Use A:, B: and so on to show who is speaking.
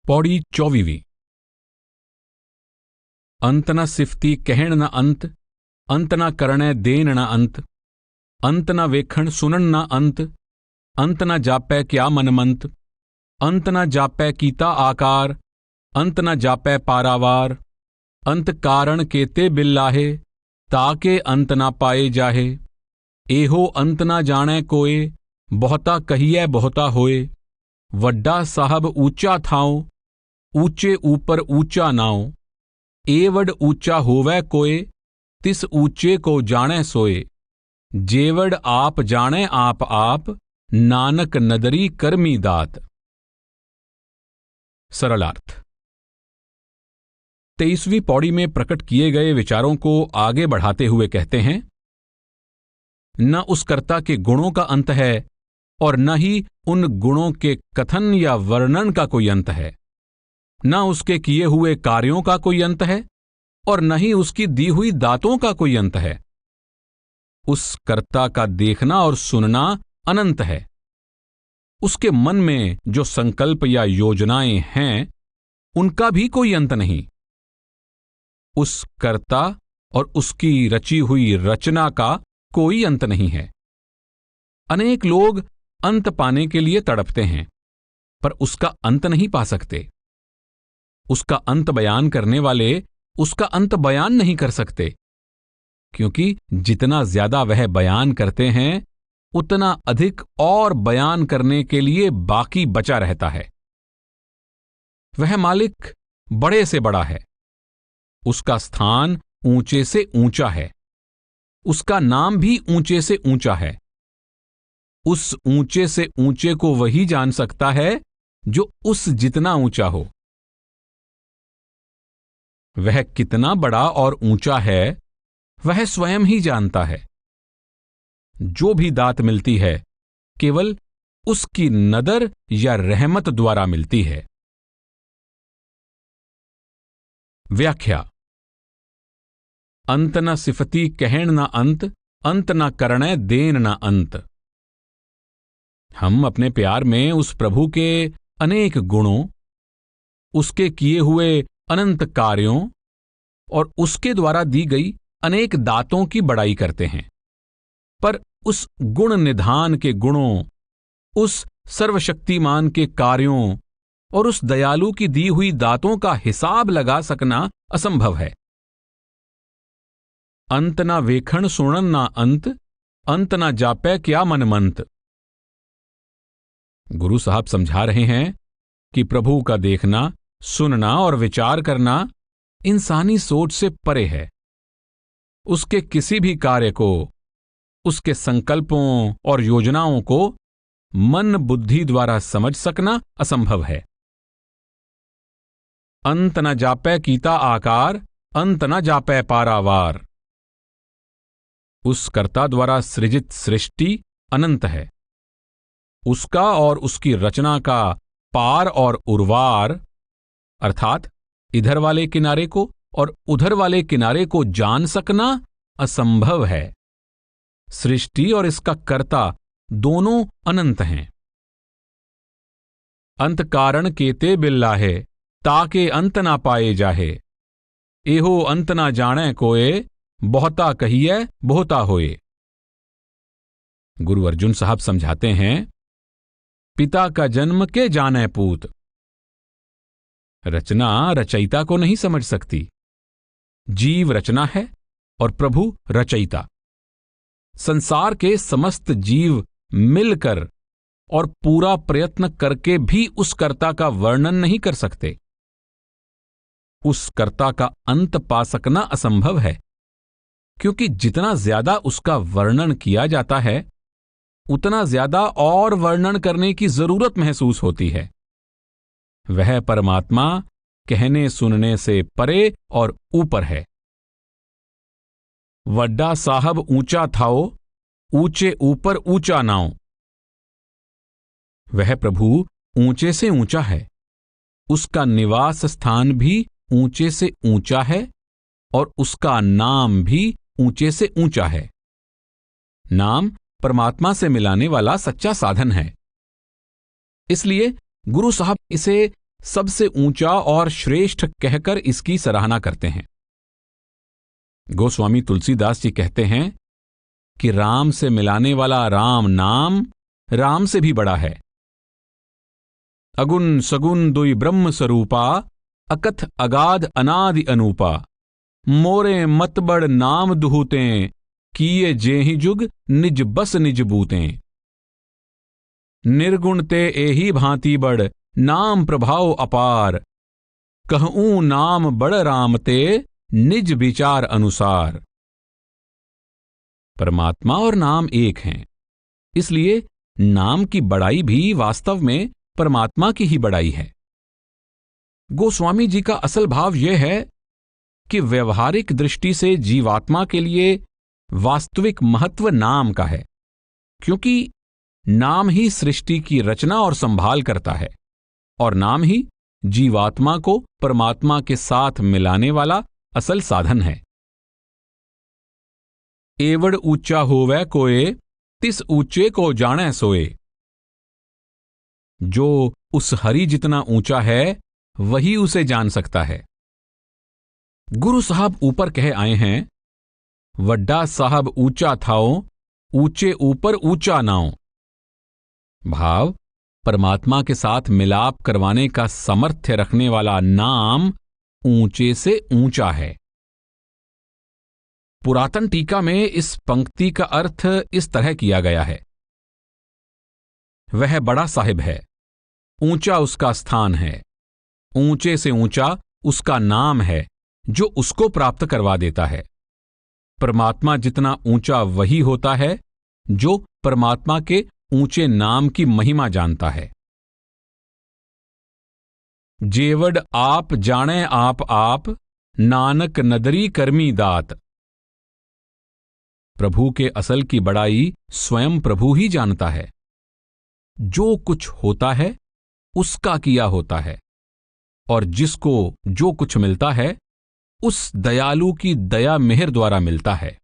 A: पौड़ी 24वीं। अंत न सिफती कहण न अंत, अंत न करणै देन न अंत, अंत न वेखण सुनन न अंत, अंत न जापै क्या मनमंत, अंत न जापै कीता आकार, अंत न जापै पारावार, अंत कारण केते बिल्लाहे, ताके अंत न पाए जाहे। एहो अंत न जाणै कोय, बहुता कहिए बहुता होए, वड्डा साहब ऊंचा थाओ, ऊंचे ऊपर ऊंचा नाओ, एवड ऊंचा होवै कोय, तिस ऊंचे को जाणै सोए, जेवड आप जाणै आप, नानक नदरी करमी दात। सरलार्थ। 23वीं पौड़ी में प्रकट किए गए विचारों को आगे बढ़ाते हुए कहते हैं, न उस कर्ता के गुणों का अंत है और न ही उन गुणों के कथन या वर्णन का कोई अंत है, न उसके किए हुए कार्यों का कोई अंत है और न ही उसकी दी हुई दातों का कोई अंत है। उस कर्ता का देखना और सुनना अनंत है। उसके मन में जो संकल्प या योजनाएं हैं उनका भी कोई अंत नहीं। उस कर्ता और उसकी रची हुई रचना का कोई अंत नहीं है। अनेक लोग अंत पाने के लिए तड़पते हैं पर उसका अंत नहीं पा सकते। उसका अंत बयान करने वाले उसका अंत बयान नहीं कर सकते, क्योंकि जितना ज्यादा वह बयान करते हैं उतना अधिक और बयान करने के लिए बाकी बचा रहता है। वह मालिक बड़े से बड़ा है, उसका स्थान ऊंचे से ऊंचा है, उसका नाम भी ऊंचे से ऊंचा है। उस ऊंचे से ऊंचे को वही जान सकता है जो उस जितना ऊंचा हो। वह कितना बड़ा और ऊंचा है वह स्वयं ही जानता है। जो भी दात मिलती है केवल उसकी नदर या रहमत द्वारा मिलती है। व्याख्या। अंत न सिफती कहण न अंत, अंत न करणै देन न अंत। हम अपने प्यार में उस प्रभु के अनेक गुणों, उसके किए हुए अनंत कार्यों और उसके द्वारा दी गई अनेक दातों की बड़ाई करते हैं, पर उस गुण निधान के गुणों, उस सर्वशक्तिमान के कार्यों और उस दयालु की दी हुई दातों का हिसाब लगा सकना असंभव है। अंत ना वेखण सुणन ना अंत, अंत ना जापै क्या मनमंत। गुरु साहब समझा रहे हैं कि प्रभु का देखना, सुनना और विचार करना इंसानी सोच से परे है। उसके किसी भी कार्य को, उसके संकल्पों और योजनाओं को मन बुद्धि द्वारा समझ सकना असंभव है। अंत न जापै कीता आकार, अंत न जापै पारावार। उस कर्ता द्वारा सृजित सृष्टि अनंत है। उसका और उसकी रचना का पार और उर्वार, अर्थात इधर वाले किनारे को और उधर वाले किनारे को जान सकना असंभव है। सृष्टि और इसका कर्ता दोनों अनंत हैं। अंत कारण केते बिल्लाहे, ताके अंत ना पाए जाहे। एहो अंत ना जाणै कोय, बहुता कहिए बहुता होए। गुरु अर्जुन साहब समझाते हैं, पिता का जन्म के जाने पूत। रचना रचयिता को नहीं समझ सकती। जीव रचना है और प्रभु रचयिता। संसार के समस्त जीव मिलकर और पूरा प्रयत्न करके भी उस कर्ता का वर्णन नहीं कर सकते। उस कर्ता का अंत पा सकना असंभव है, क्योंकि जितना ज्यादा उसका वर्णन किया जाता है उतना ज्यादा और वर्णन करने की जरूरत महसूस होती है। वह परमात्मा कहने सुनने से परे और ऊपर है। वड्डा साहब ऊंचा थाओ, ऊंचे ऊपर ऊंचा नाओ। वह प्रभु ऊंचे से ऊंचा है। उसका निवास स्थान भी ऊंचे से ऊंचा है और उसका नाम भी ऊंचे से ऊंचा है। नाम परमात्मा से मिलाने वाला सच्चा साधन है। इसलिए गुरु साहब इसे सबसे ऊंचा और श्रेष्ठ कहकर इसकी सराहना करते हैं। गोस्वामी तुलसीदास जी कहते हैं कि राम से मिलाने वाला राम नाम राम से भी बड़ा है। अगुन सगुन दुई ब्रह्म स्वरूपा, अकथ अगाध अनादि अनूपा, मोरे मत बड़ नाम दुहूतें, किए जेहि जुग निज बस निज बूतें। निर्गुण ते एही भांति बड़, नाम प्रभाव अपार, कहूं नाम बड़ राम ते, निज विचार अनुसार। परमात्मा और नाम एक हैं, इसलिए नाम की बड़ाई भी वास्तव में परमात्मा की ही बड़ाई है। गोस्वामी जी का असल भाव यह है कि व्यवहारिक दृष्टि से जीवात्मा के लिए वास्तविक महत्व नाम का है, क्योंकि नाम ही सृष्टि की रचना और संभाल करता है, और नाम ही जीवात्मा को परमात्मा के साथ मिलाने वाला असल साधन है। एवड़ ऊंचा होवे कोए, तिस ऊंचे को जाने सोए। जो उस हरि जितना ऊंचा है वही उसे जान सकता है। गुरु साहब ऊपर कह आए हैं, वड्डा साहब ऊंचा थाओ, ऊंचे ऊपर ऊंचा नाओ। भाव, परमात्मा के साथ मिलाप करवाने का सामर्थ्य रखने वाला नाम ऊंचे से ऊंचा है। पुरातन टीका में इस पंक्ति का अर्थ इस तरह किया गया है, वह बड़ा साहिब है, ऊंचा उसका स्थान है, ऊंचे से ऊंचा उसका नाम है जो उसको प्राप्त करवा देता है। परमात्मा जितना ऊंचा वही होता है जो परमात्मा के ऊंचे नाम की महिमा जानता है। जेवड आप जाने आप, नानक नदरी कर्मी दात। प्रभु के असल की बड़ाई स्वयं प्रभु ही जानता है। जो कुछ होता है उसका किया होता है, और जिसको जो कुछ मिलता है उस दयालु की दया मेहर द्वारा मिलता है।